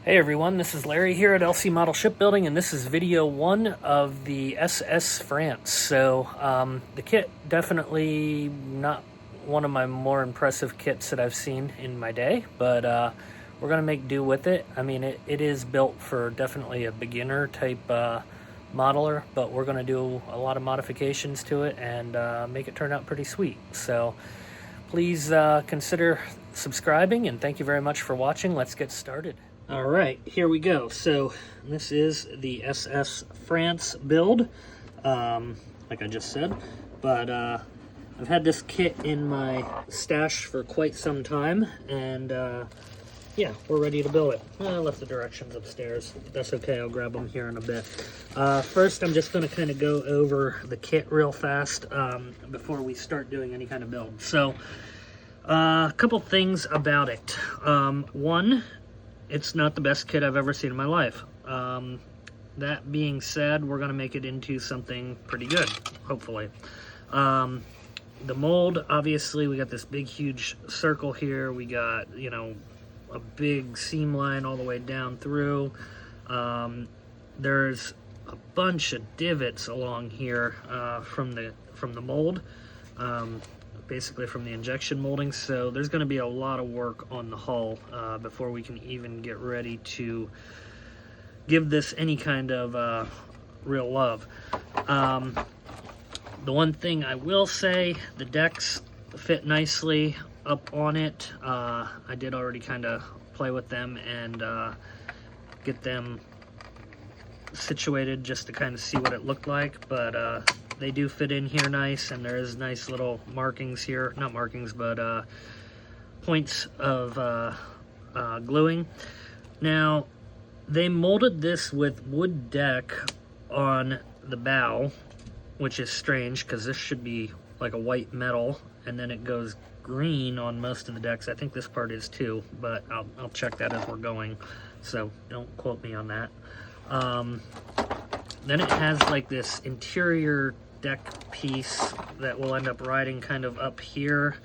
Hey everyone, this is Larry here at LC Model Shipbuilding, and this is video 1 of the SS France. So the kit, definitely not one of my more impressive kits that I've seen in my day, but we're going to make do with it. I mean, it is built for definitely a beginner type modeler, but we're going to do a lot of modifications to it and make it turn out pretty sweet. So please consider subscribing, and thank you very much for watching. Let's get started. All right, here we go. So this is the SS France build, like I just said, but I've had this kit in my stash for quite some time, and yeah, we're ready to build it. I left the directions upstairs. That's okay, I'll grab them here in a bit. First, I'm just gonna kind of go over the kit real fast before we start doing any kind of build. So, a couple things about it. One, it's not the best kit I've ever seen in my life. That being said, we're going to make it into something pretty good, hopefully. The mold, obviously, we got this big, huge circle here. We got, you know, a big seam line all the way down through. There's a bunch of divots along here from the mold. Basically from the injection molding, so there's going to be a lot of work on the hull before we can even get ready to give this any kind of real love. The one thing I will say, the decks fit nicely up on it. I did already kind of play with them and get them situated just to kind of see what it looked like, but they do fit in here nice, and there is nice little markings here, not markings, but points of gluing. Now, they molded this with wood deck on the bow, which is strange because this should be like a white metal, and then it goes green on most of the decks. I think this part is too, but I'll check that as we're going, so don't quote me on that. Then it has like this interior deck piece that will end up riding kind of up here,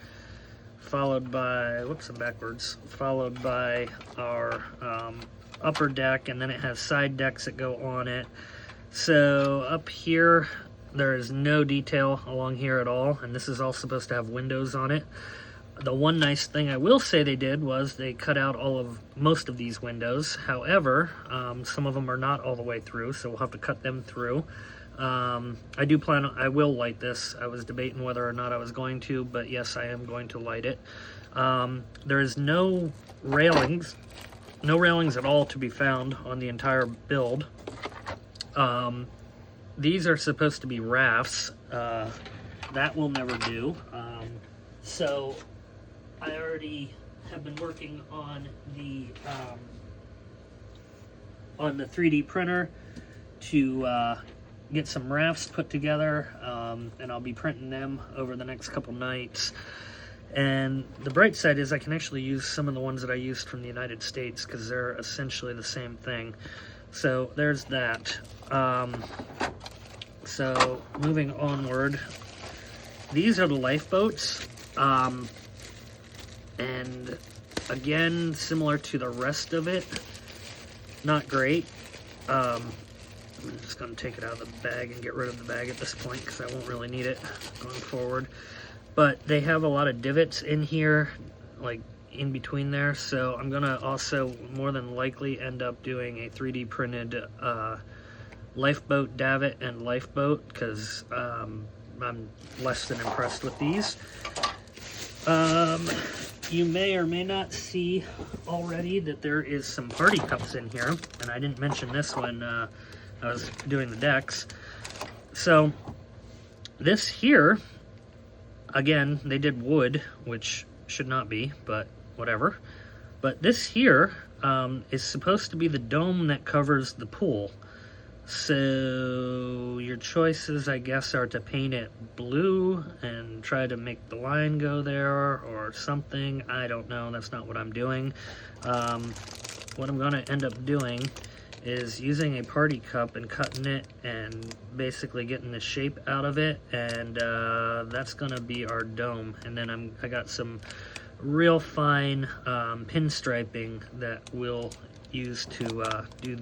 followed by, whoops, I'm backwards, followed by our upper deck, and then it has side decks that go on it. So up here, there is no detail along here at all, and this is all supposed to have windows on it. The one nice thing I will say they did was they cut out most of these windows. However, some of them are not all the way through, so we'll have to cut them through. I will light this. I was debating whether or not I was going to, but yes, I am going to light it. There is no railings at all to be found on the entire build. These are supposed to be rafts. That will never do. So I already have been working on the 3D printer to get some rafts put together, and I'll be printing them over the next couple nights. And the bright side is I can actually use some of the ones that I used from the United States because they're essentially the same thing. So there's that. So moving onward, these are the lifeboats. And again, similar to the rest of it, not great. I'm just going to take it out of the bag and get rid of the bag at this point because I won't really need it going forward. But they have a lot of divots in here, like in between there, so I'm going to also more than likely end up doing a 3D printed lifeboat davit and lifeboat because I'm less than impressed with these. You may or may not see already that there is some party cups in here, and I didn't mention this when I was doing the decks. So this here, again, they did wood, which should not be, but whatever. But this here is supposed to be the dome that covers the pool. So your choices, I guess, are to paint it blue and try to make the line go there or something. I don't know. That's not what I'm doing. What I'm going to end up doing is using a party cup and cutting it and basically getting the shape out of it, and that's going to be our dome. And then I got some real fine pinstriping that we'll use to do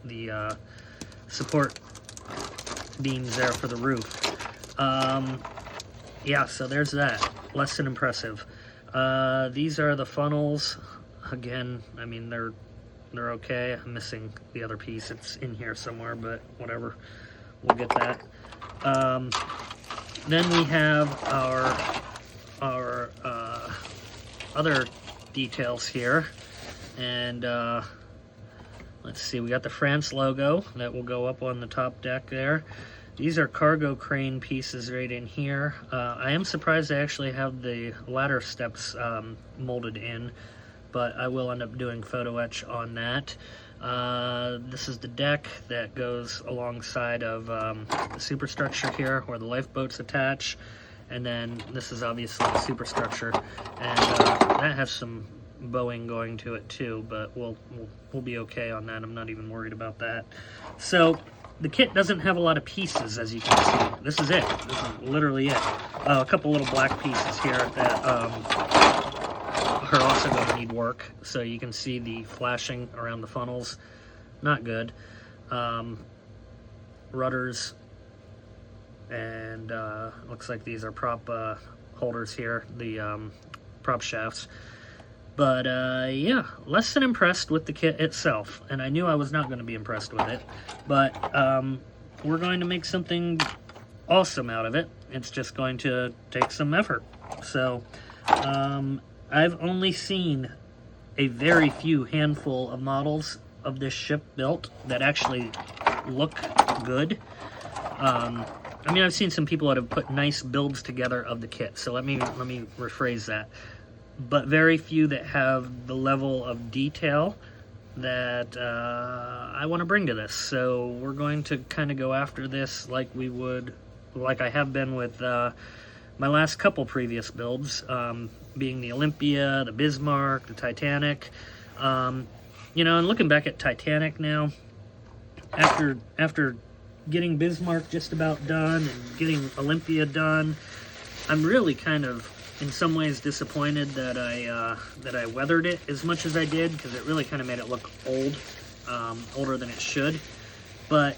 the support beams there for the roof. Yeah, so there's that. Less than impressive. These are the funnels. Again, I mean, they're okay. I'm missing the other piece. It's in here somewhere, but whatever. We'll get that. Then we have our other details here. And let's see, we got the France logo that will go up on the top deck there. These are cargo crane pieces right in here. I am surprised they actually have the ladder steps molded in, but I will end up doing photo etch on that. This is the deck that goes alongside of the superstructure here where the lifeboats attach. And then this is obviously the superstructure, and that has some bowing going to it too, but we'll be okay on that. I'm not even worried about that. So the kit doesn't have a lot of pieces, as you can see. This is it. This is literally it. A couple little black pieces here that are also going to need work. So you can see the flashing around the funnels. Not good. Rudders. And looks like these are prop holders here. The prop shafts. But yeah, less than impressed with the kit itself, and I knew I was not going to be impressed with it, but we're going to make something awesome out of it. It's just going to take some effort. So I've only seen a very few handful of models of this ship built that actually look good. I mean, I've seen some people that have put nice builds together of the kit, so let me rephrase that. But very few that have the level of detail that I want to bring to this. So we're going to kind of go after this like I have been with my last couple previous builds, being the Olympia, the Bismarck, the Titanic. You know, and looking back at Titanic now, after getting Bismarck just about done and getting Olympia done, I'm really kind of in some ways disappointed that I weathered it as much as I did, because it really kind of made it look old, older than it should. But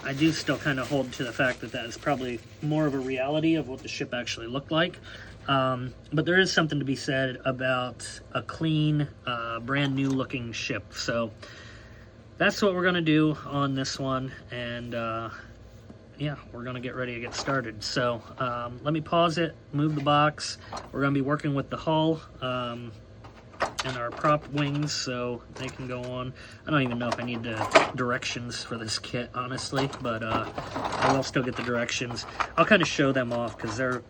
I do still kind of hold to the fact that is probably more of a reality of what the ship actually looked like. But there is something to be said about a clean, brand new looking ship. So that's what we're going to do on this one, and yeah, we're going to get ready to get started. So let me pause it, move the box. We're going to be working with the hull and our prop wings so they can go on. I don't even know if I need the directions for this kit, honestly, but I will still get the directions. I'll kind of show them off because they're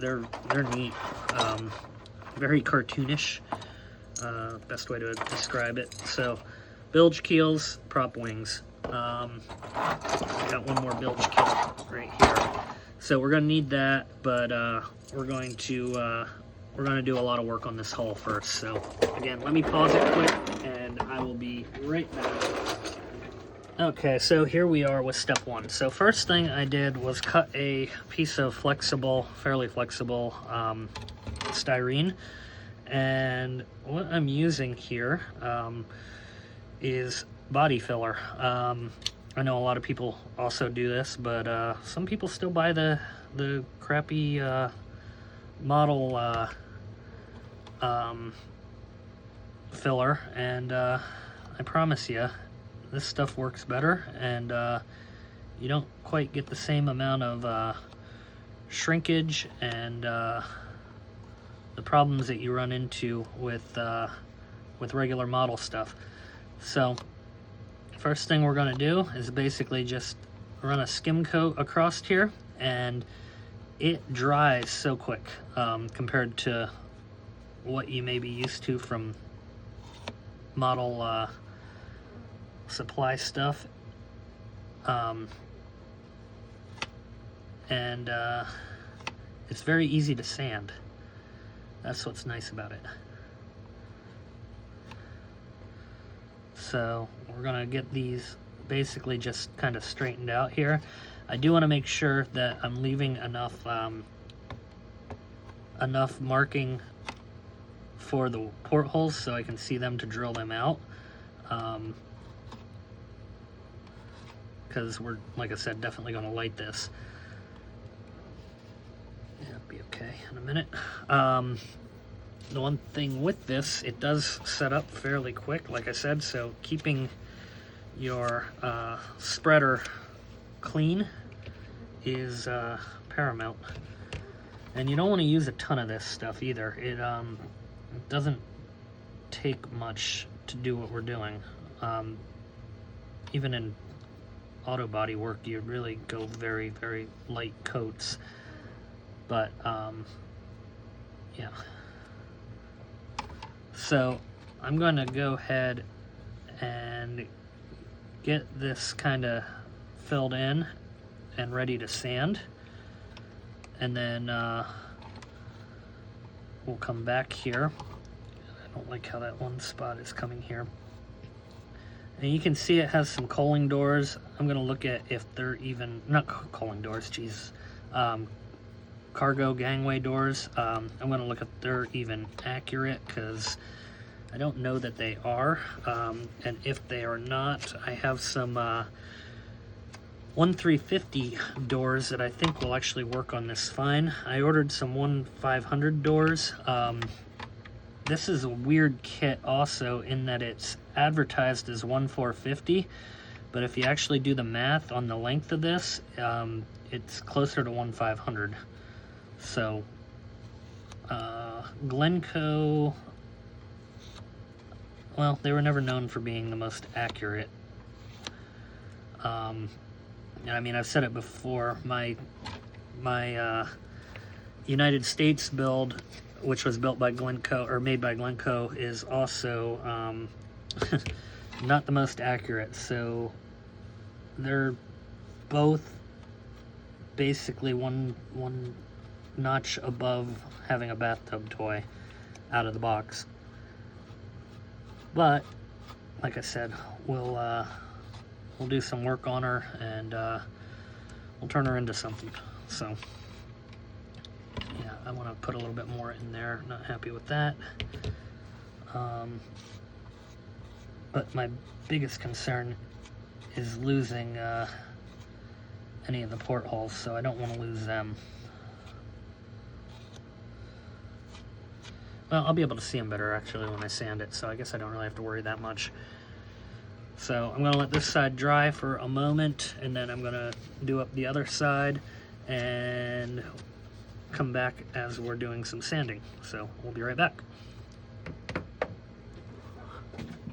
neat, very cartoonish, best way to describe it. So bilge keels, prop wings. Got one more bilge keel right here, so we're gonna need that, but we're going to do a lot of work on this hull first. So again, let me pause it quick and I will be right back. Okay, so here we are with step one. So first thing I did was cut a piece of fairly flexible styrene, and what I'm using here is body filler. I know a lot of people also do this, but some people still buy the crappy model filler, and I promise you this stuff works better, and you don't quite get the same amount of shrinkage and the problems that you run into with regular model stuff. So first thing we're going to do is basically just run a skim coat across here, and it dries so quick compared to what you may be used to from model supply stuff. And it's very easy to sand. That's what's nice about it. So we're gonna get these basically just kind of straightened out here. I do want to make sure that I'm leaving enough marking for the portholes so I can see them to drill them out. Because we're, like I said, definitely going to light this. Yeah, it'll be okay in a minute. The one thing with this, it does set up fairly quick, like I said, so keeping your spreader clean is paramount. And you don't want to use a ton of this stuff either. It doesn't take much to do what we're doing. Even in auto body work, you really go very, very light coats. But yeah. So I'm going to go ahead and get this kind of filled in and ready to sand. And then we'll come back here. I don't like how that one spot is coming here. And you can see it has some coaling doors. I'm going to look at if they're even, not coaling doors, geez, cargo gangway doors. I'm going to look if they're even accurate, because I don't know that they are. And if they are not, I have some 1-350 doors that I think will actually work on this fine. I ordered some 1-500 doors. This is a weird kit also in that it's advertised as 1-450, but if you actually do the math on the length of this, it's closer to 1-500. So Glencoe, well, they were never known for being the most accurate. I mean, I've said it before, my United States build, which was built by Glencoe, or made by Glencoe, is also not the most accurate. So they're both basically one notch above having a bathtub toy out of the box. But like I said, we'll do some work on her, and we'll turn her into something. So yeah, I want to put a little bit more in there. Not happy with that. But my biggest concern is losing any of the portholes, so I don't want to lose them. Well, I'll be able to see them better actually when I sand it, so I guess I don't really have to worry that much. So I'm going to let this side dry for a moment, and then I'm going to do up the other side and come back as we're doing some sanding. So we'll be right back.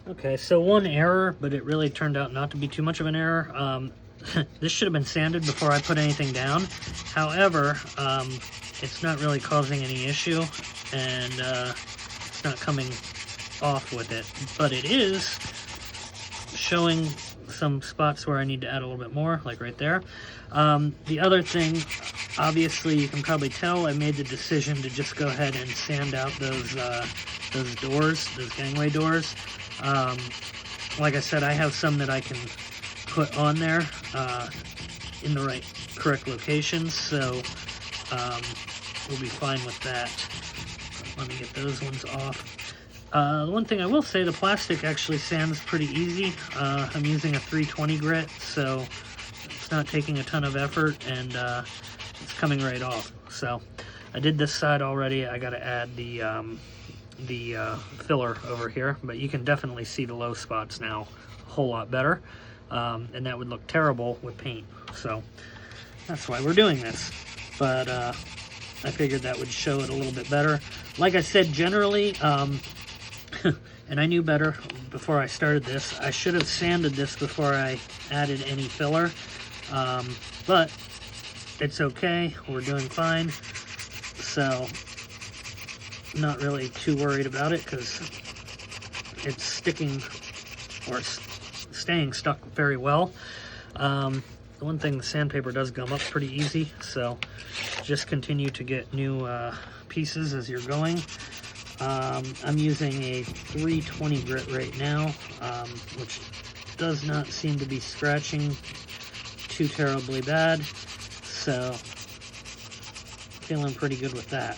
Okay, so one error, but it really turned out not to be too much of an error. This should have been sanded before I put anything down. However, it's not really causing any issue, and it's not coming off with it, but it is showing some spots where I need to add a little bit more, like right there. The other thing, obviously you can probably tell, I made the decision to just go ahead and sand out those doors, those gangway doors. Like I said, I have some that I can put on there in the correct locations, so we'll be fine with that. Let me get those ones off. The one thing I will say, the plastic actually sands pretty easy. I'm using a 320 grit, so it's not taking a ton of effort, and it's coming right off. So I did this side already. I got to add the filler over here, but you can definitely see the low spots now a whole lot better, and that would look terrible with paint. So that's why we're doing this. But I figured that would show it a little bit better. Like I said, generally, and I knew better before I started this, I should have sanded this before I added any filler, but it's okay, we're doing fine, so not really too worried about it, because it's sticking, or staying stuck very well. The one thing, the sandpaper does gum up pretty easy, so just continue to get new pieces as you're going. I'm using a 320 grit right now, which does not seem to be scratching too terribly bad, so feeling pretty good with that.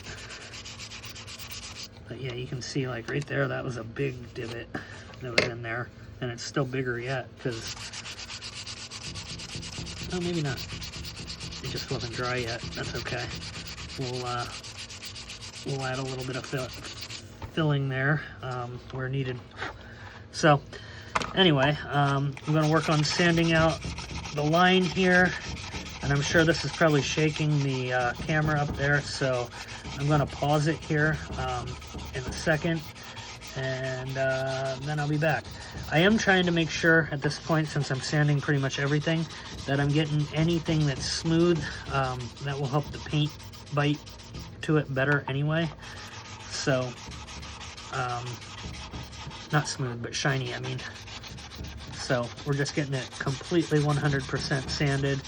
But yeah, you can see like right there, that was a big divot that was in there, and it's still bigger yet because, oh, maybe not. It just wasn't dry yet. That's okay. We'll add a little bit of filling there where needed. So anyway, I'm going to work on sanding out the line here, and I'm sure this is probably shaking the camera up there, so I'm going to pause it here in a second, and then I'll be back. I am trying to make sure at this point, since I'm sanding pretty much everything, that I'm getting anything that's smooth. That will help the paint bite to it better anyway. So, not smooth, but shiny, I mean. So we're just getting it completely 100% sanded.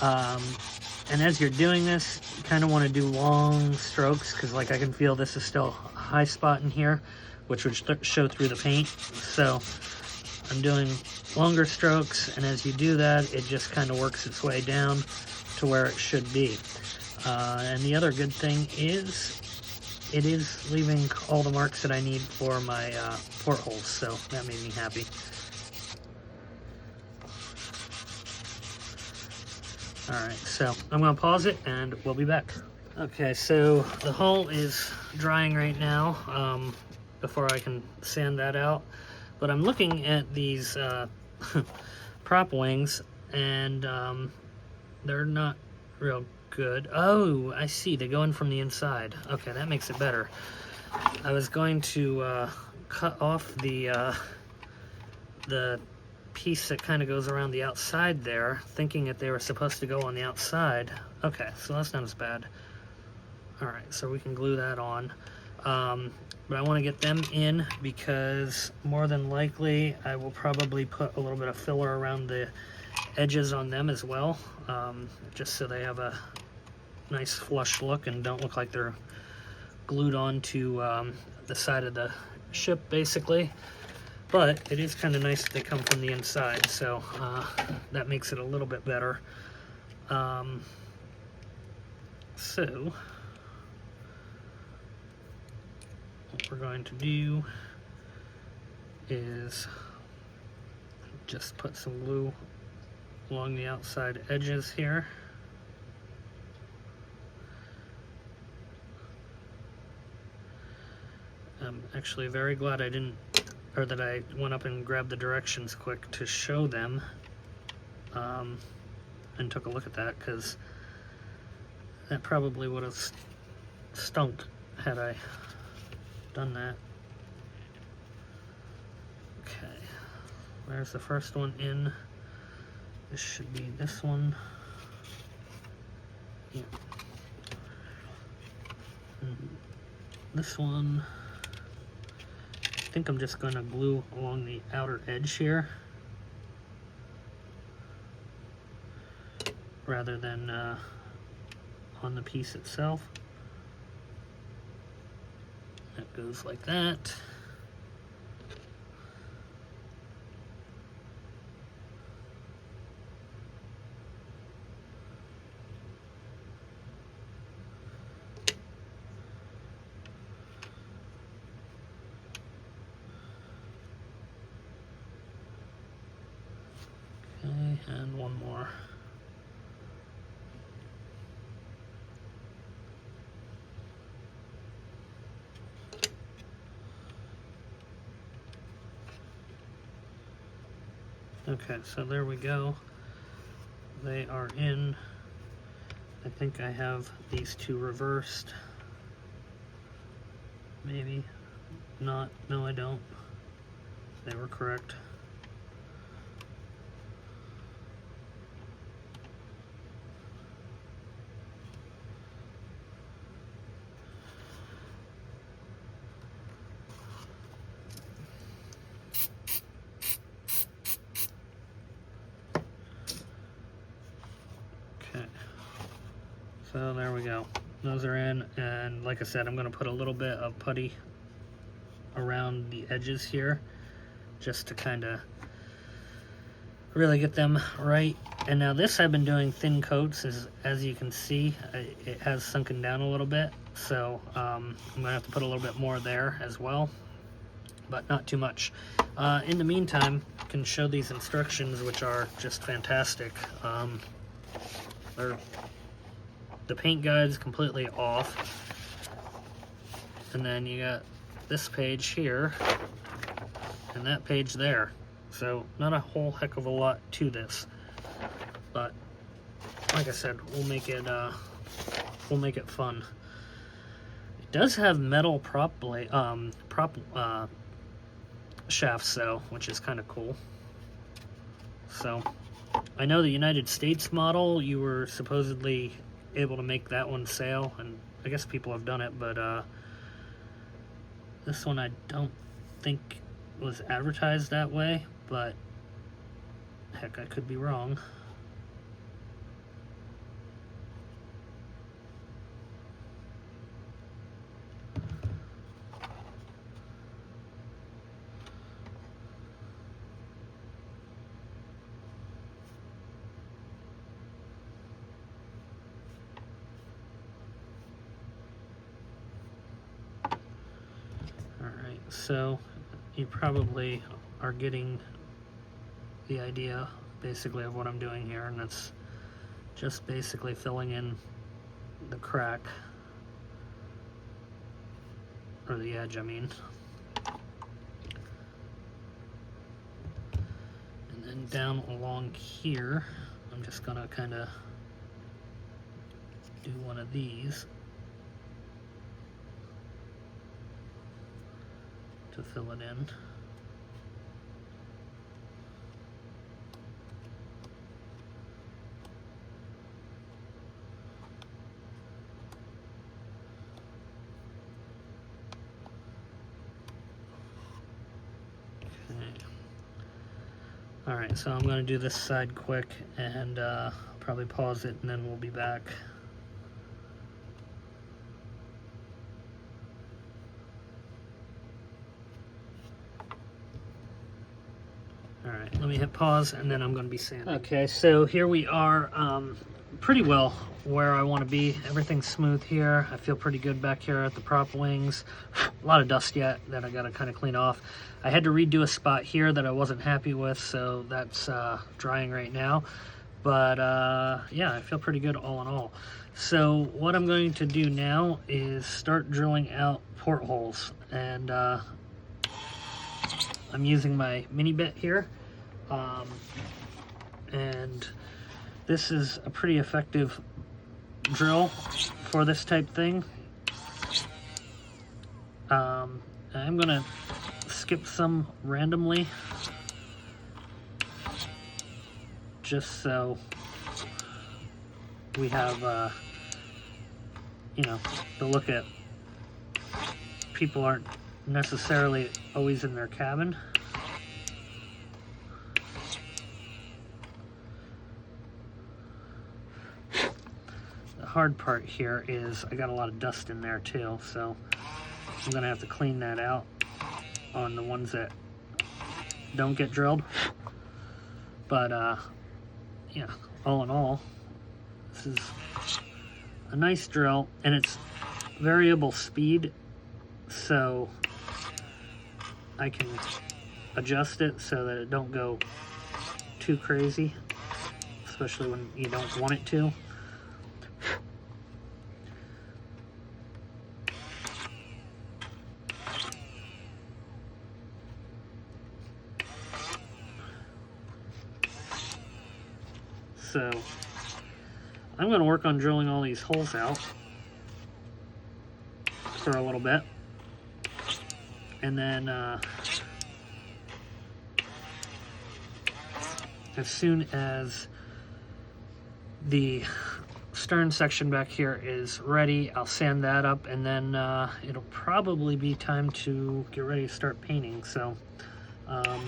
And as you're doing this, you kind of want to do long strokes, because like I can feel this is still a high spot in here, which would show through the paint. So I'm doing longer strokes, and as you do that, it just kind of works its way down to where it should be. And the other good thing is it is leaving all the marks that I need for my portholes, so that made me happy. Alright, so I'm going to pause it and we'll be back. Okay, so the hull is drying right now before I can sand that out. But I'm looking at these prop wings, and they're not real good. Oh, I see. They go in from the inside. Okay, that makes it better. I was going to cut off the piece that kind of goes around the outside there, thinking that they were supposed to go on the outside. Okay, so that's not as bad. Alright, so we can glue that on. But I want to get them in because more than likely I will probably put a little bit of filler around the edges on them as well, just so they have a nice flush look and don't look like they're glued onto the side of the ship basically. But it is kind of nice that they come from the inside, so that makes it a little bit better. So what we're going to do is just put some glue along the outside edges here. I'm actually very glad that I went up and grabbed the directions quick to show them, and took a look at that, because that probably would have stunk had I done that. Okay, there's the first one in. This should be this one. Yeah. And this one, I think I'm just going to glue along the outer edge here rather than on the piece itself. That goes like that. Okay, and one more. Okay, so there we go. They are in. I think I have these two reversed. Maybe not. No, I don't. They were correct. Okay, so there we go. Those are in, and like I said, I'm going to put a little bit of putty around the edges here just to kind of really get them right. And now this I've been doing thin coats, as you can see, it has sunken down a little bit, so I'm gonna have to put a little bit more there as well, but not too much. In the meantime, I can show these instructions, which are just fantastic. The paint guide's completely off, and then you got this page here and that page there. So not a whole heck of a lot to this, but like I said, we'll make it fun. It does have metal prop shafts though, which is kind of cool. So I know the United States model, you were supposedly able to make that one sail, and I guess people have done it, but this one I don't think was advertised that way, but heck, I could be wrong. Alright, so you probably are getting the idea basically of what I'm doing here, and it's just basically filling in the crack, or the edge, I mean. And then down along here, I'm just gonna kind of do one of these to fill it in. Alright, so I'm going to do this side quick and probably pause it, and then we'll be back. Alright, let me hit pause, and then I'm going to be sanding. Okay, so here we are, pretty well where I want to be. Everything's smooth here. I feel pretty good back here at the prop wings. A lot of dust yet that I got to kind of clean off. I had to redo a spot here that I wasn't happy with, so that's drying right now. But yeah, I feel pretty good all in all. So what I'm going to do now is start drilling out portholes, and I'm using my mini bit here, and this is a pretty effective drill for this type thing. I'm gonna skip some randomly just so we have you know, the look at people aren't necessarily always in their cabin. The hard part here is I got a lot of dust in there too, so I'm gonna have to clean that out on the ones that don't get drilled. But yeah, all in all, this is a nice drill, and it's variable speed, so I can adjust it so that it don't go too crazy, especially when you don't want it to. So I'm going to work on drilling all these holes out for a little bit, and then as soon as the stern section back here is ready, I'll sand that up, and then it'll probably be time to get ready to start painting. So I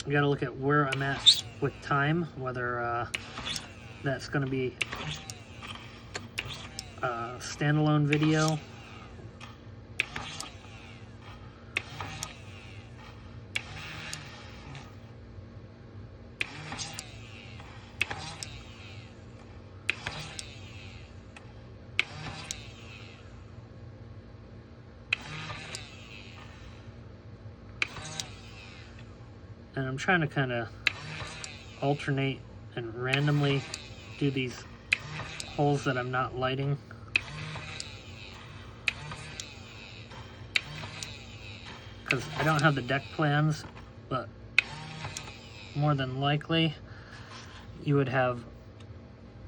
gotta look at where I'm at with time, whether that's gonna be a standalone video And I'm trying to kind of alternate and randomly do these holes that I'm not lighting. Because I don't have the deck plans, but more than likely you would have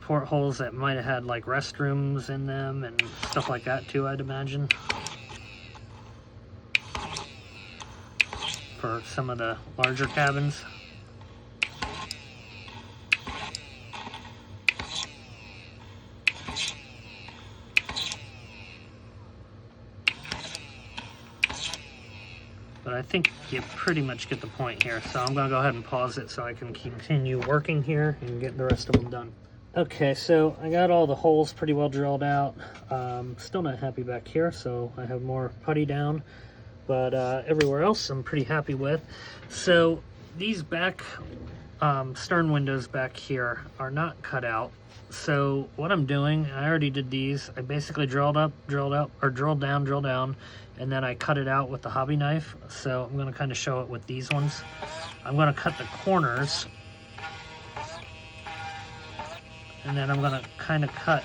portholes that might have had like restrooms in them and stuff like that too, I'd imagine, for some of the larger cabins. But I think you pretty much get the point here. So I'm gonna go ahead and pause it so I can continue working here and get the rest of them done. Okay, so I got all the holes pretty well drilled out. Still not happy back here, so I have more putty down. But everywhere else I'm pretty happy with. So these back stern windows back here are not cut out. So what I'm doing, I already did these. I basically drilled up, or drilled down, and then I cut it out with the hobby knife. So I'm gonna kind of show it with these ones. I'm gonna cut the corners, and then I'm gonna kind of cut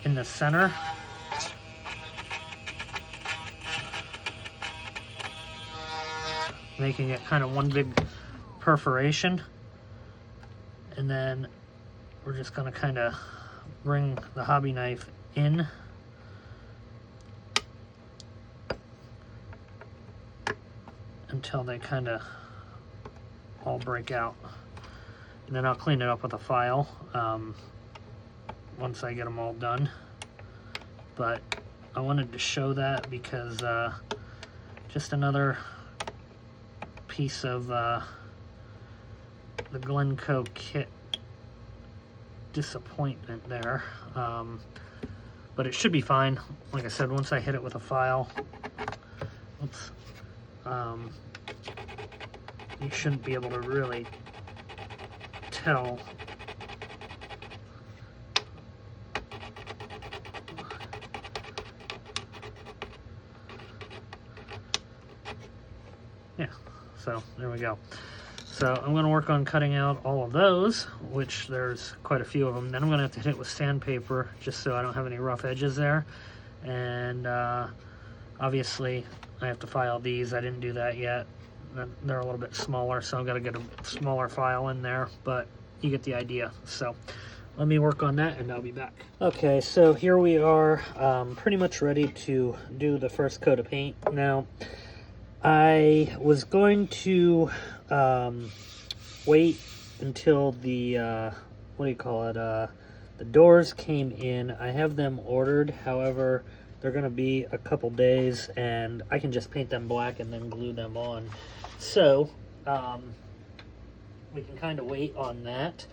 in the center. Making it kind of one big perforation. And then we're just gonna kind of bring the hobby knife in. Until they kind of all break out. And then I'll clean it up with a file once I get them all done. But I wanted to show that because just another piece of the Glencoe kit disappointment there. But it should be fine. Like I said, once I hit it with a file, oops, you shouldn't be able to really tell. Yeah, so there we go. So I'm going to work on cutting out all of those, which there's quite a few of them. Then I'm going to have to hit it with sandpaper just so I don't have any rough edges there. And obviously I have to file these. I didn't do that yet. They're a little bit smaller, so I've got to get a smaller file in there, but you get the idea. So let me work on that and I'll be back. Okay, so here we are, pretty much ready to do the first coat of paint. Now, I was going to wait until the, the doors came in. I have them ordered, however, they're going to be a couple days, and I can just paint them black and then glue them on. So, we can kind of wait on that.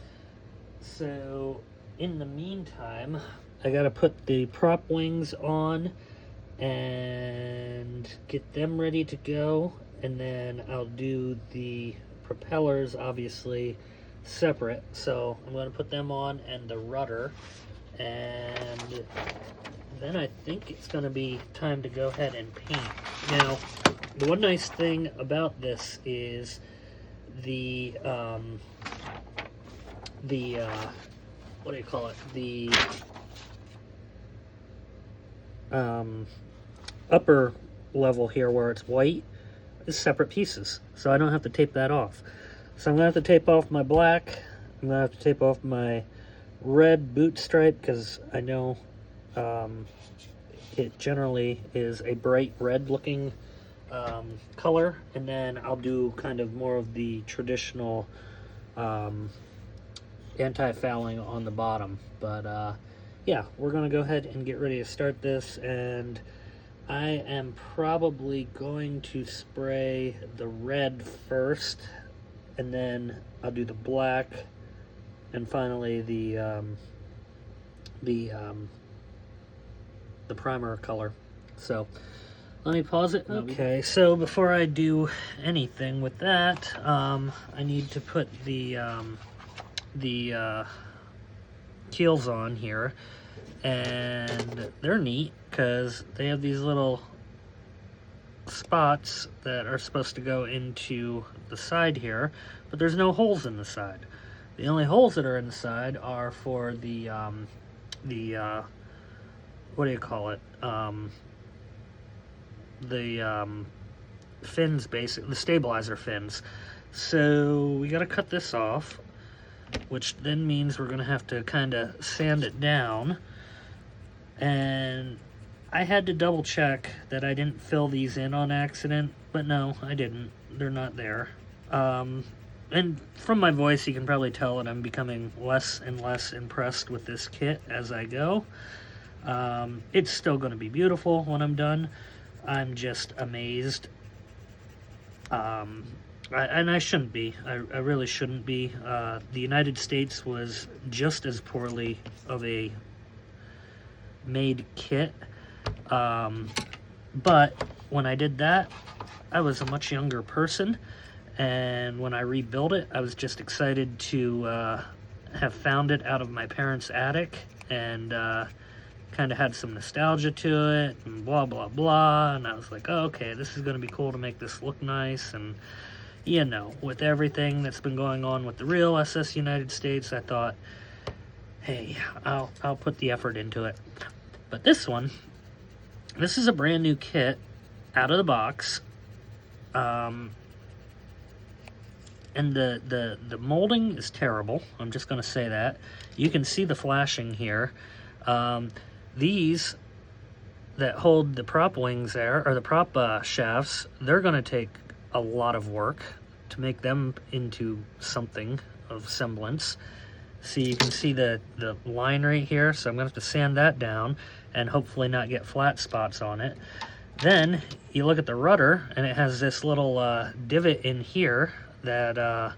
So, in the meantime, I got to put the prop wings on and get them ready to go, and then I'll do the propellers, obviously, separate. So, I'm going to put them on and the rudder, and then I think it's going to be time to go ahead and paint. Now, the one nice thing about this is the what do you call it? The upper level here where it's white is separate pieces, so I don't have to tape that off. So I'm going to have to tape off my black. I'm going to have to tape off my red boot stripe because I know it generally is a bright red looking color, and then I'll do kind of more of the traditional anti-fouling on the bottom. But yeah, we're gonna go ahead and get ready to start this, and I am probably going to spray the red first, and then I'll do the black, and finally the primer color. So let me pause it. Okay, so before I do anything with that, I need to put the keels on here, and they're neat because they have these little spots that are supposed to go into the side here, but there's no holes in the side. The only holes that are in the side are for the what do you call it? Fins, basically, the stabilizer fins. So we got to cut this off, which then means we're going to have to kind of sand it down. And I had to double check that I didn't fill these in on accident, but no, I didn't. They're not there. And from my voice, you can probably tell that I'm becoming less and less impressed with this kit as I go. It's still going to be beautiful when I'm done. I'm just amazed. And I shouldn't be. I really shouldn't be. The United States was just as poorly of a made kit. But when I did that, I was a much younger person. And when I rebuilt it, I was just excited to have found it out of my parents' attic and kind of had some nostalgia to it and blah, blah, blah. And I was like, oh, okay, this is going to be cool to make this look nice. And, you know, with everything that's been going on with the real SS United States, I thought, hey, I'll put the effort into it. But this one, this is a brand new kit out of the box. And the molding is terrible. I'm just going to say that. You can see the flashing here. These that hold the prop wings there, or the prop shafts, they're going to take a lot of work to make them into something of semblance. See, you can see the line right here, so I'm going to have to sand that down and hopefully not get flat spots on it. Then you look at the rudder, and it has this little divot in here that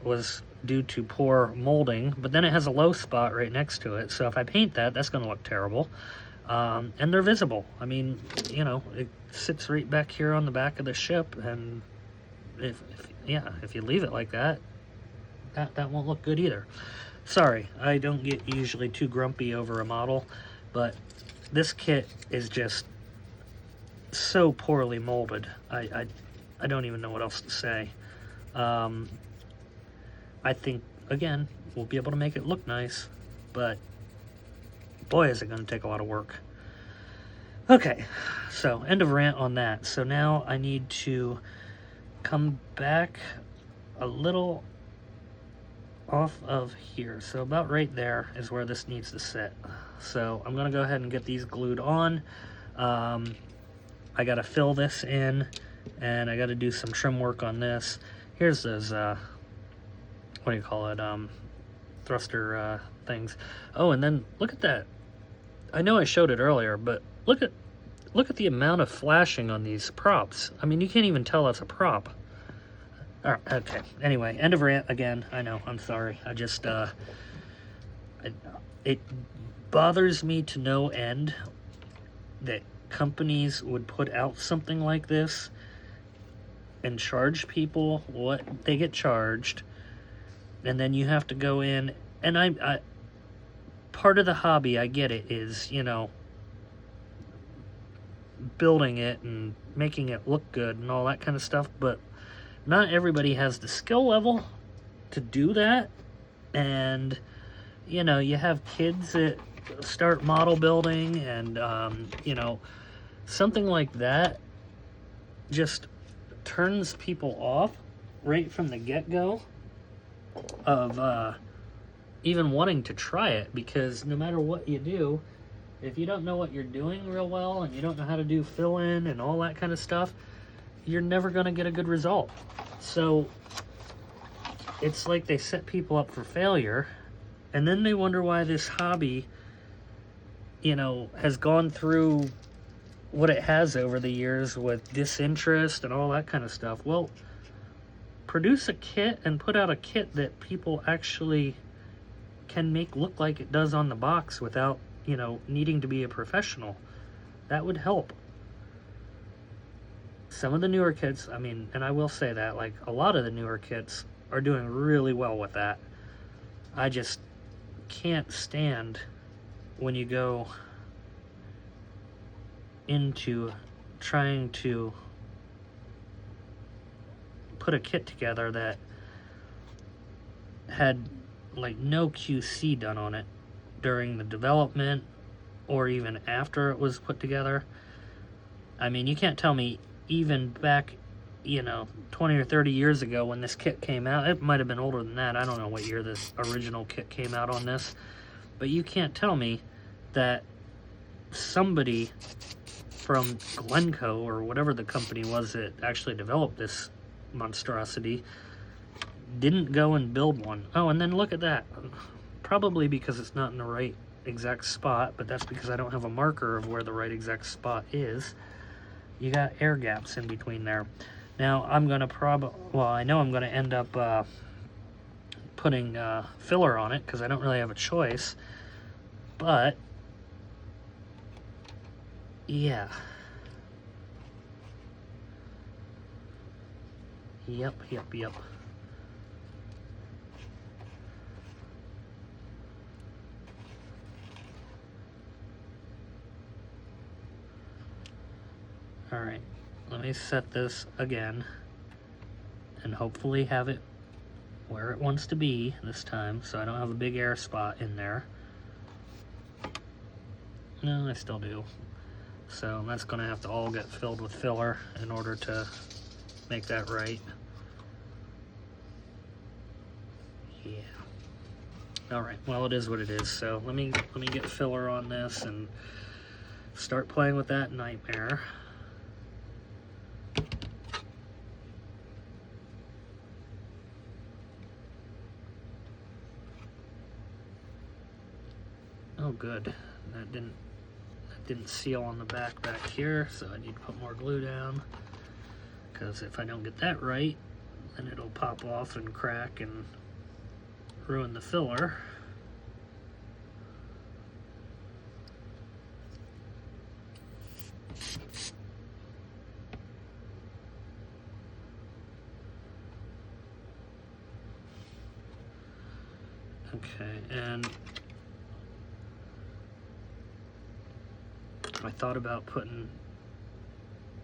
was due to poor molding, but then it has a low spot right next to it. So if I paint that, that's going to look terrible. And they're visible. I mean, you know, it sits right back here on the back of the ship, and if you leave it like that, that won't look good either. Sorry, I don't get usually too grumpy over a model, but this kit is just so poorly molded. I don't even know what else to say. I think, again, we'll be able to make it look nice, but boy, is it going to take a lot of work. Okay, so end of rant on that. So now I need to come back a little off of here. So about right there is where this needs to sit. So I'm going to go ahead and get these glued on. I got to fill this in, and I got to do some trim work on this. Here's those, what do you call it, thruster things. Oh, and then look at that. I know I showed it earlier, but look at the amount of flashing on these props. I mean, you can't even tell that's a prop. All right, okay. Anyway, end of rant again. I know, I'm sorry. I just, it bothers me to no end that companies would put out something like this and charge people what they get charged, and then you have to go in, and I part of the hobby, I get it, is, you know, building it and making it look good and all that kind of stuff, but not everybody has the skill level to do that. And, you know, you have kids that start model building, and you know, something like that just turns people off right from the get-go of even wanting to try it, because no matter what you do, if you don't know what you're doing real well and you don't know how to do fill-in and all that kind of stuff, you're never going to get a good result. So it's like they set people up for failure, and then they wonder why this hobby, you know, has gone through what it has over the years with disinterest and all that kind of stuff. Well, produce a kit and put out a kit that people actually can make look like it does on the box without, you know, needing to be a professional. That would help. Some of the newer kits, I mean, and I will say that, like, a lot of the newer kits are doing really well with that. I just can't stand when you go into trying to put a kit together that had like no QC done on it during the development or even after it was put together. I mean, you can't tell me even back, you know, 20 or 30 years ago when this kit came out, it might have been older than that. I don't know what year this original kit came out on this, but you can't tell me that somebody from Glencoe or whatever the company was that actually developed this monstrosity didn't go and build one. Oh, and then look at that. Probably because it's not in the right exact spot, but that's because I don't have a marker of where the right exact spot is. You got air gaps in between there. Now I'm gonna I know I'm gonna end up putting filler on it because I don't really have a choice, but yeah. Yep. All right, let me set this again and hopefully have it where it wants to be this time so I don't have a big air spot in there. No, I still do. So that's going to have to all get filled with filler in order to make that right. Yeah. All right, well, it is what it is. So let me get filler on this and start playing with that nightmare. Oh, good. That didn't seal on the back here, so I need to put more glue down, because if I don't get that right, then it'll pop off and crack and ruin the filler. Okay, and I thought about putting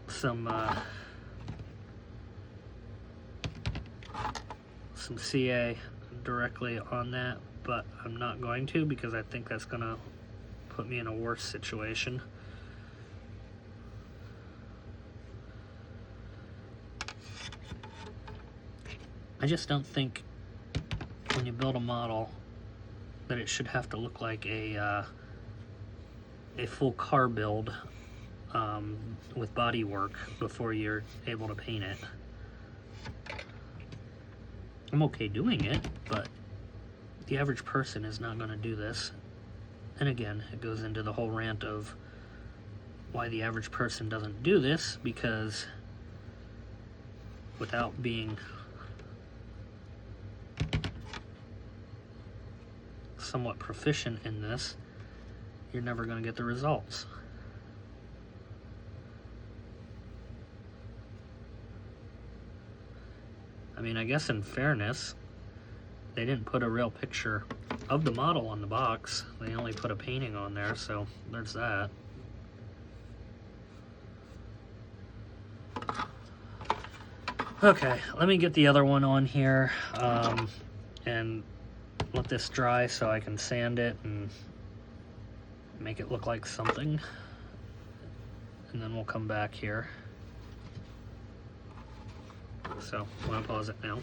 some CA directly on that, but I'm not going to because I think that's gonna put me in a worse situation. I just don't think when you build a model that it should have to look like a full car build with body work before you're able to paint it. I'm okay doing it, but the average person is not going to do this. And again, it goes into the whole rant of why the average person doesn't do this, because without being somewhat proficient in this, you're never going to get the results. I mean, I guess in fairness, they didn't put a real picture of the model on the box. They only put a painting on there, so there's that. Okay, let me get the other one on here and let this dry so I can sand it and make it look like something, and then we'll come back here. So I'm gonna pause it now.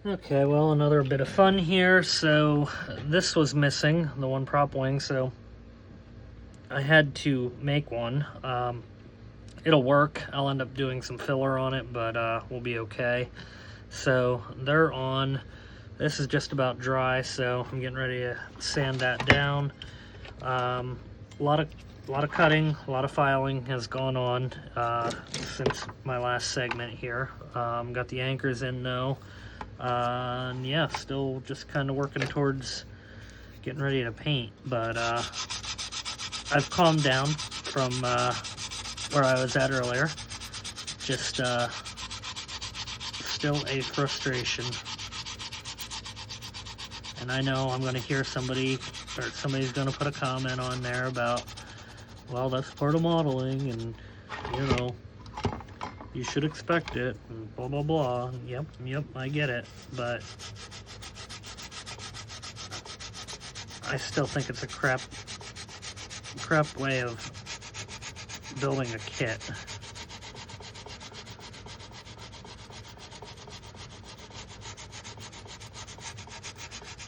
Okay, well, another bit of fun here. So this was missing, the one prop wing, so I had to make one. It'll work. I'll end up doing some filler on it, but we'll be okay. So they're on. This is just about dry, so I'm getting ready to sand that down. A lot of cutting, a lot of filing has gone on since my last segment here. Got the anchors in now, and yeah, still just kind of working towards getting ready to paint. But I've calmed down from where I was at earlier. Just still a frustration. And I know I'm going to hear somebody's going to put a comment on there about, well, that's part of modeling, and, you know, You should expect it, blah, blah, blah. Yep, I get it, but I still think it's a crap way of building a kit.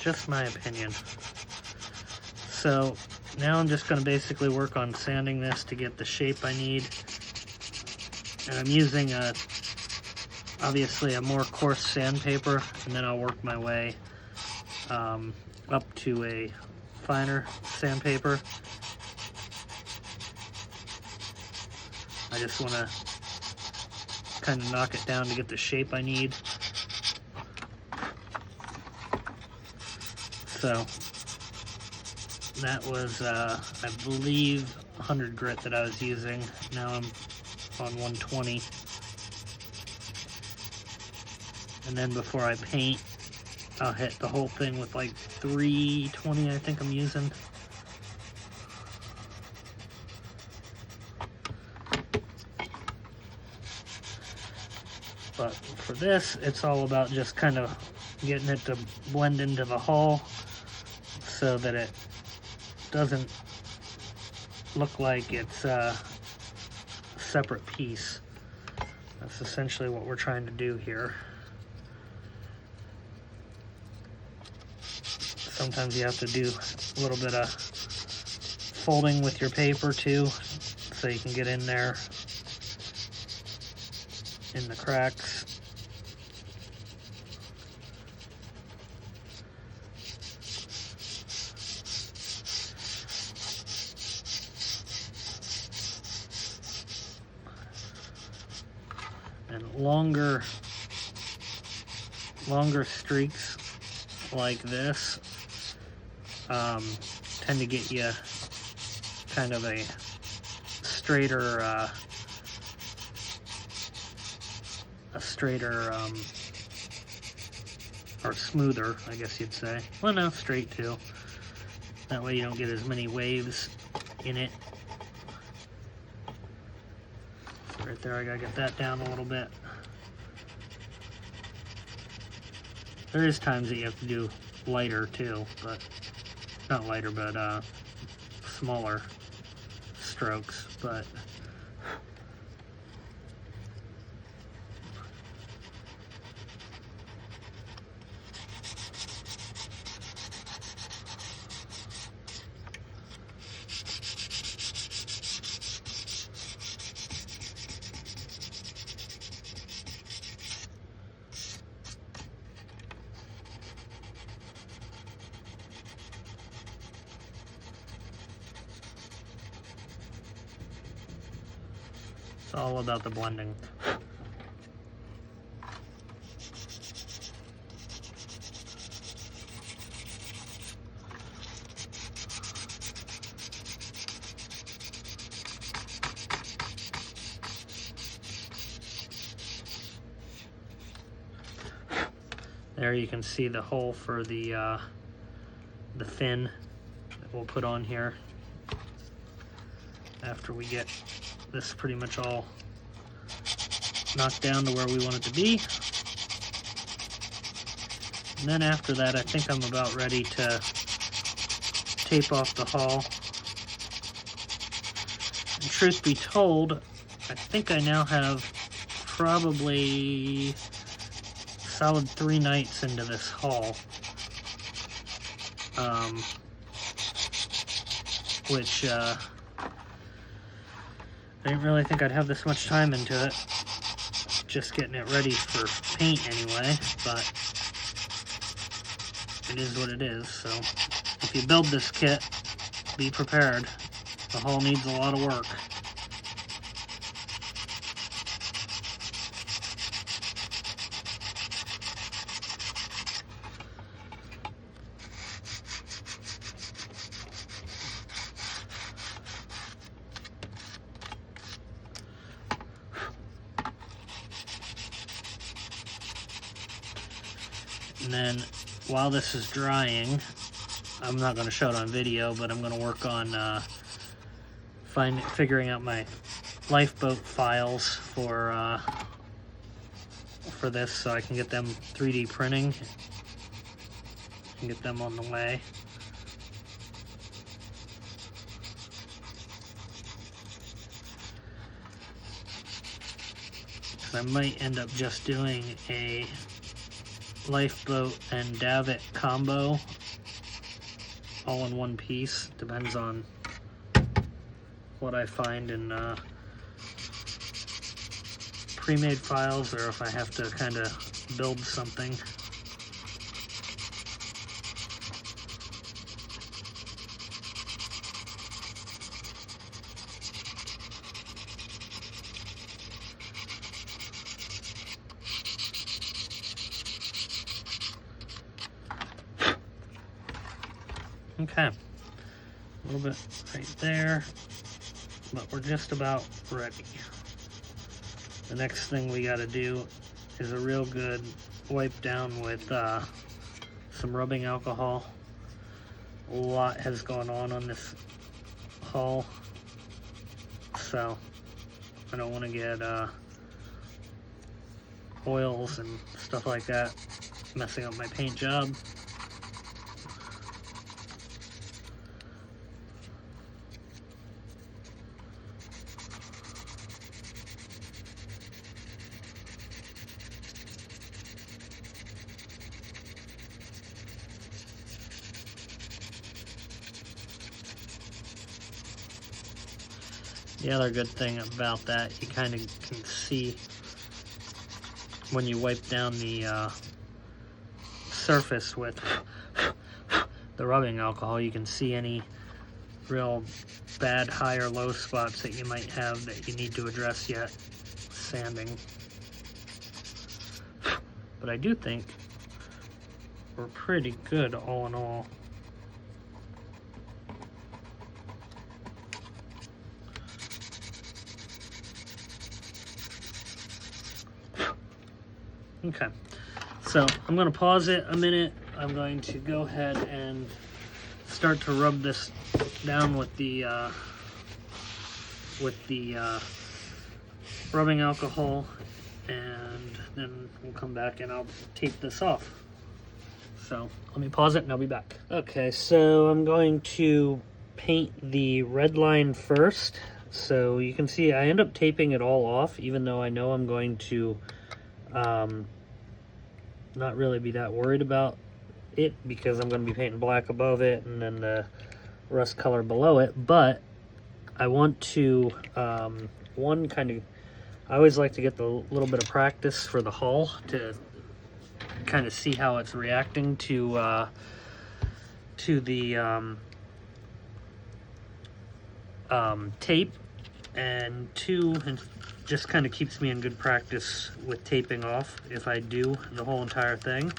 Just my opinion. So now I'm just going to basically work on sanding this to get the shape I need. And I'm using obviously a more coarse sandpaper, and then I'll work my way up to a finer sandpaper. I just want to kind of knock it down to get the shape I need. So that was, I believe, 100 grit that I was using. Now I'm on 120. And then before I paint, I'll hit the whole thing with like 320, I think I'm using. But for this, it's all about just kind of getting it to blend into the hull so that it doesn't look like it's a separate piece. That's essentially what we're trying to do here. Sometimes you have to do a little bit of folding with your paper too, so you can get in there in the cracks. And longer streaks like this tend to get you kind of a straighter or smoother, I guess you'd say. Well, no, straight too. That way you don't get as many waves in it. So right there, I gotta get that down a little bit. There is times that you have to do lighter too, but not lighter, but smaller strokes, but it's all about the blending. There you can see the hole for the fin that we'll put on here after we get this pretty much all knocked down to where we want it to be. And then after that, I think I'm about ready to tape off the hull. And truth be told, I think I now have probably solid 3 nights into this hull, which I didn't really think I'd have this much time into it, just getting it ready for paint anyway, but it is what it is. So if you build this kit, be prepared. The hull needs a lot of work. And then while this is drying, I'm not going to show it on video, but I'm going to work on figuring out my lifeboat files for this so I can get them 3D printing and get them on the way. I might end up just doing a lifeboat and davit combo all in one piece. Depends on what I find in pre-made files, or if I have to kind of build something. Okay, a little bit right there, but we're just about ready. The next thing we got to do is a real good wipe down with some rubbing alcohol. A lot has gone on this hull, so I don't want to get oils and stuff like that messing up my paint job. The other good thing about that, you kind of can see when you wipe down the surface with the rubbing alcohol, you can see any real bad high or low spots that you might have that you need to address yet sanding. But I do think we're pretty good all in all. Okay, so I'm going to pause it a minute. I'm going to go ahead and start to rub this down with the rubbing alcohol, and then we'll come back and I'll tape this off. So let me pause it and I'll be back. Okay, so I'm going to paint the red line first. So you can see I end up taping it all off, even though I know I'm going to not really be that worried about it because I'm going to be painting black above it and then the rust color below it. But I want to I always like to get the little bit of practice for the hull to kind of see how it's reacting to the tape, and two, and just kind of keeps me in good practice with taping off if I do the whole entire thing.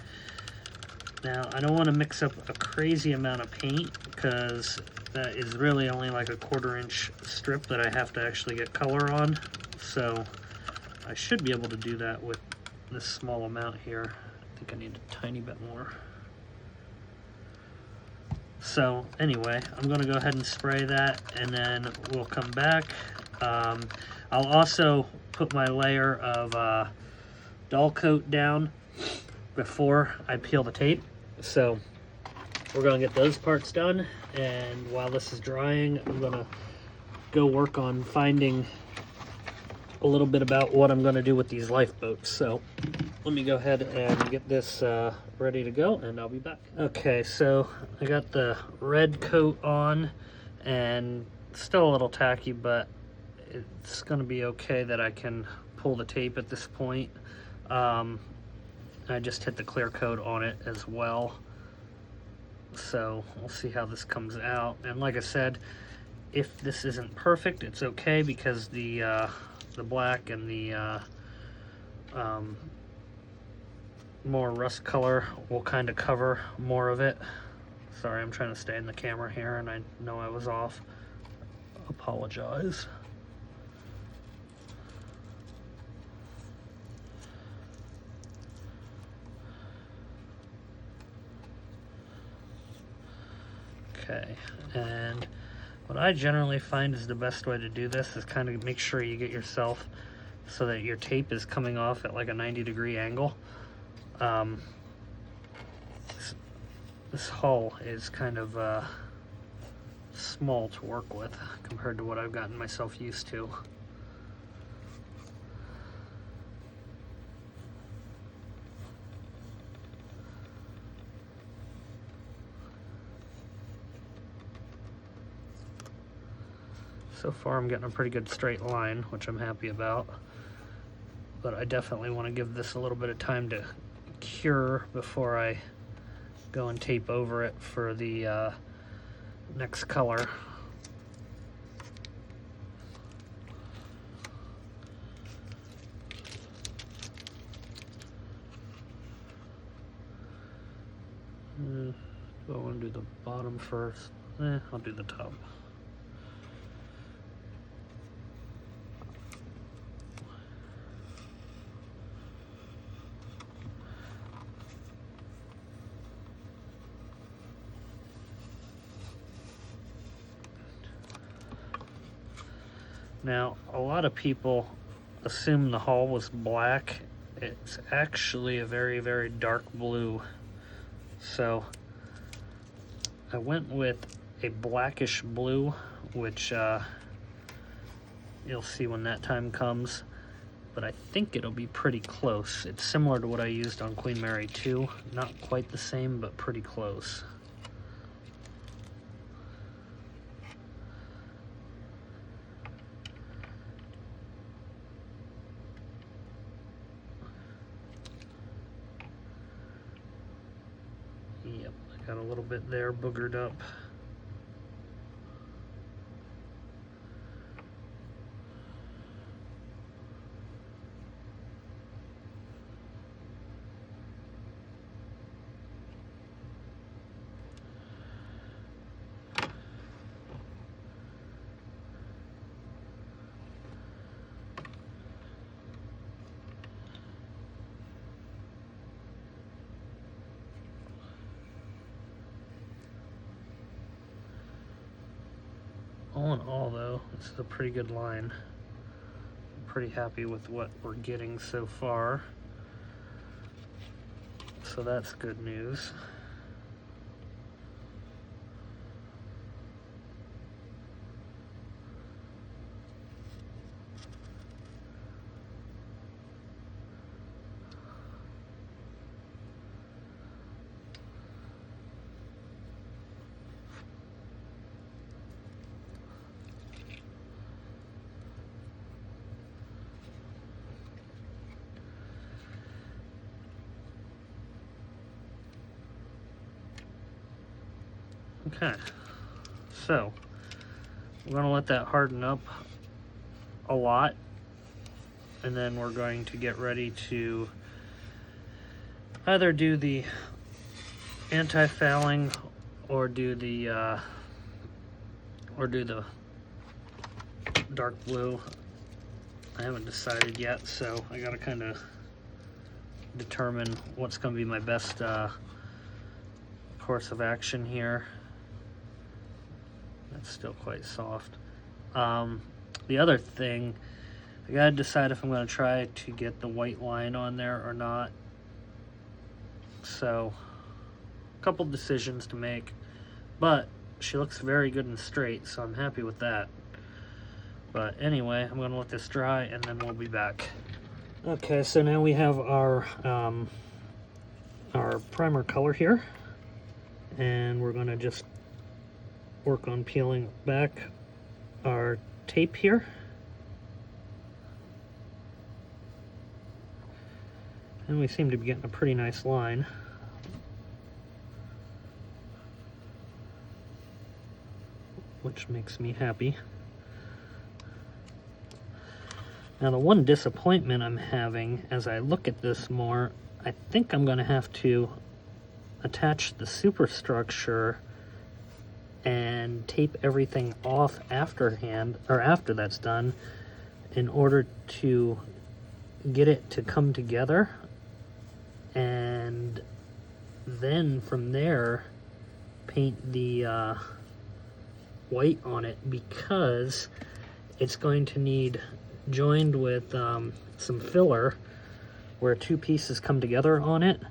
Now, I don't want to mix up a crazy amount of paint because that is really only like a 1/4 inch strip that I have to actually get color on. So I should be able to do that with this small amount here. I think I need a tiny bit more. So anyway, I'm going to go ahead and spray that, and then we'll come back. I'll also put my layer of dull coat down before I peel the tape. So we're going to get those parts done, and while this is drying, I'm going to go work on finding a little bit about what I'm going to do with these lifeboats. So let me go ahead and get this ready to go, and I'll be back. Okay, so I got the red coat on, and still a little tacky, but it's going to be okay that I can pull the tape at this point. I just hit the clear coat on it as well, so we'll see how this comes out. And like I said, if this isn't perfect, it's okay, because the black and the more rust color will kind of cover more of it. Sorry, I'm trying to stay in the camera here, and I know I was off. Apologize. Okay, and what I generally find is the best way to do this is kind of make sure you get yourself so that your tape is coming off at like a 90-degree angle. This hull is kind of small to work with compared to what I've gotten myself used to. So far I'm getting a pretty good straight line, which I'm happy about, but I definitely want to give this a little bit of time to cure before I go and tape over it for the next color. Do I want to do the bottom first? I'll do the top. Now, a lot of people assume the hull was black. It's actually a very, very dark blue. So I went with a blackish blue, which you'll see when that time comes, but I think it'll be pretty close. It's similar to what I used on Queen Mary 2. Not quite the same, but pretty close. Yep, I got a little bit there boogered up. All in all, though, this is a pretty good line. I'm pretty happy with what we're getting so far. So that's good news. Okay, so we're going to let that harden up a lot, and then we're going to get ready to either do the anti-fouling or do the dark blue. I haven't decided yet, so I got to kind of determine what's going to be my best course of action here. That's still quite soft. The other thing, I gotta decide if I'm gonna try to get the white line on there or not. So, a couple decisions to make, but she looks very good and straight, so I'm happy with that. But anyway, I'm gonna let this dry and then we'll be back. Okay, so now we have our primer color here, and we're gonna just work on peeling back our tape here. And we seem to be getting a pretty nice line. Which makes me happy. Now the one disappointment I'm having as I look at this more, I think I'm going to have to attach the superstructure and tape everything off after that's done, in order to get it to come together, and then from there paint the white on it, because it's going to need joined with some filler where two pieces come together on it,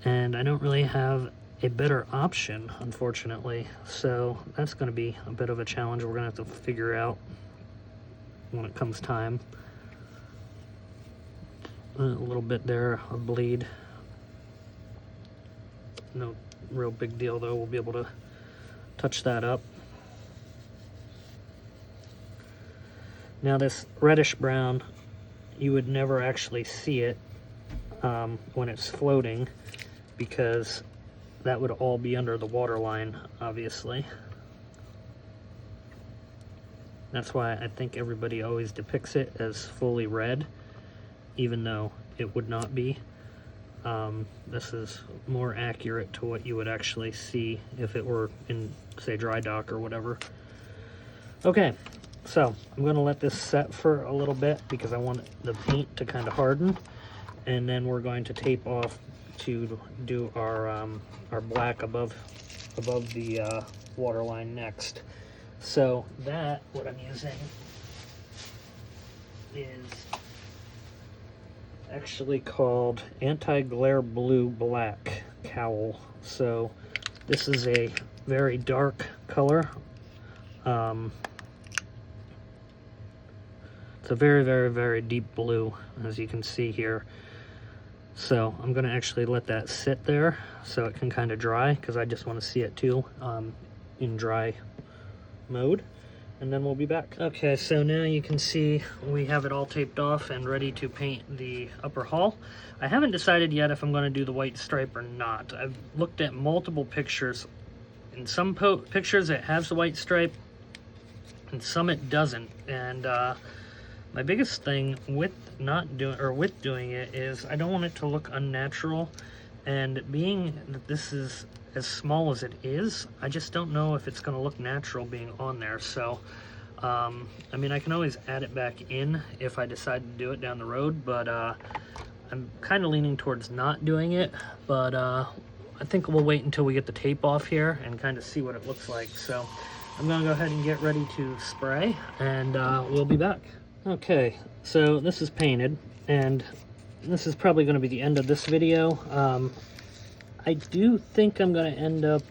and I don't really have a better option, unfortunately. So that's going to be a bit of a challenge we're going to have to figure out when it comes time. A little bit there of bleed. No real big deal though, we'll be able to touch that up. Now this reddish brown, you would never actually see it when it's floating, because that would all be under the water line, obviously. That's why I think everybody always depicts it as fully red, even though it would not be. This is more accurate to what you would actually see if it were in, say, dry dock or whatever. Okay, so I'm going to let this set for a little bit because I want the paint to kind of harden, and then we're going to tape off to do our black above the water line next. So that, what I'm using is actually called anti-glare blue black cowl. So this is a very dark color. It's a very, very, very deep blue, as you can see here. So I'm going to actually let that sit there so it can kind of dry, because I just want to see it too in dry mode, and then we'll be back. Okay, so now you can see we have it all taped off and ready to paint the upper hull. I haven't decided yet if I'm going to do the white stripe or not. I've looked at multiple pictures. In some pictures it has the white stripe, and some it doesn't. And my biggest thing with doing it is I don't want it to look unnatural, and being that this is as small as it is, I just don't know if it's going to look natural being on there. So I mean, I can always add it back in if I decide to do it down the road, but I'm kind of leaning towards not doing it. But I think we'll wait until we get the tape off here and kind of see what it looks like. So I'm going to go ahead and get ready to spray, and we'll be back. Okay, so this is painted, and this is probably going to be the end of this video. I do think I'm going to end up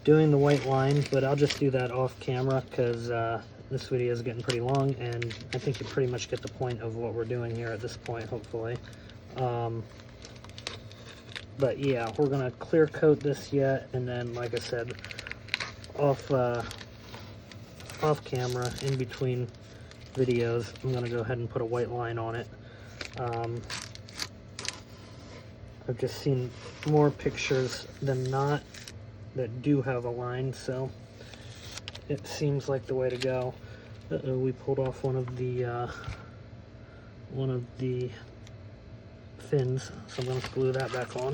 doing the white line, but I'll just do that off camera because this video is getting pretty long, and I think you pretty much get the point of what we're doing here at this point, hopefully. But yeah, we're going to clear coat this yet, and then, like I said, off camera, in between videos, I'm going to go ahead and put a white line on it. I've just seen more pictures than not that do have a line, so it seems like the way to go. Uh-oh, we pulled off one of the fins, so I'm going to glue that back on.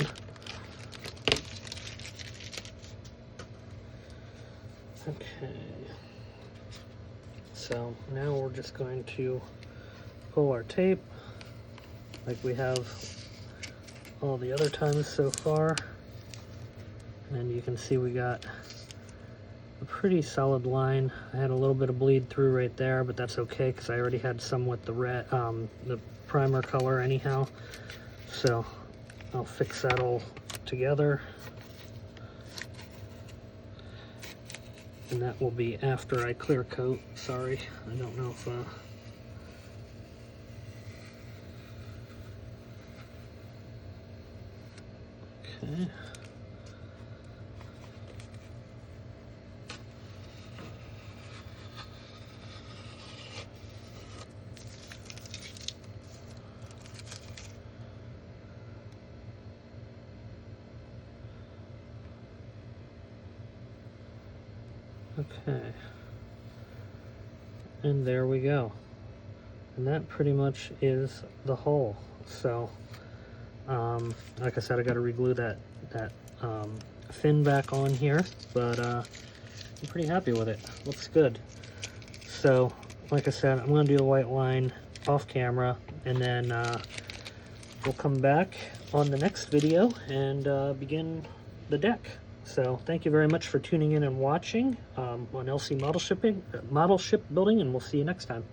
Okay. So now we're just going to pull our tape like we have all the other times so far, and you can see we got a pretty solid line. I had a little bit of bleed through right there, but that's okay because I already had some with the red, the primer color anyhow, so I'll fix that all together. And that will be after I clear coat. Sorry, I don't know if okay. Okay, and there we go, and that pretty much is the hull. So like I said, I got to reglue that fin back on here, but I'm pretty happy with it. Looks good. So like I said, I'm going to do a white line off camera, and then we'll come back on the next video and begin the deck. So thank you very much for tuning in and watching on LC Model Ship Building, and we'll see you next time.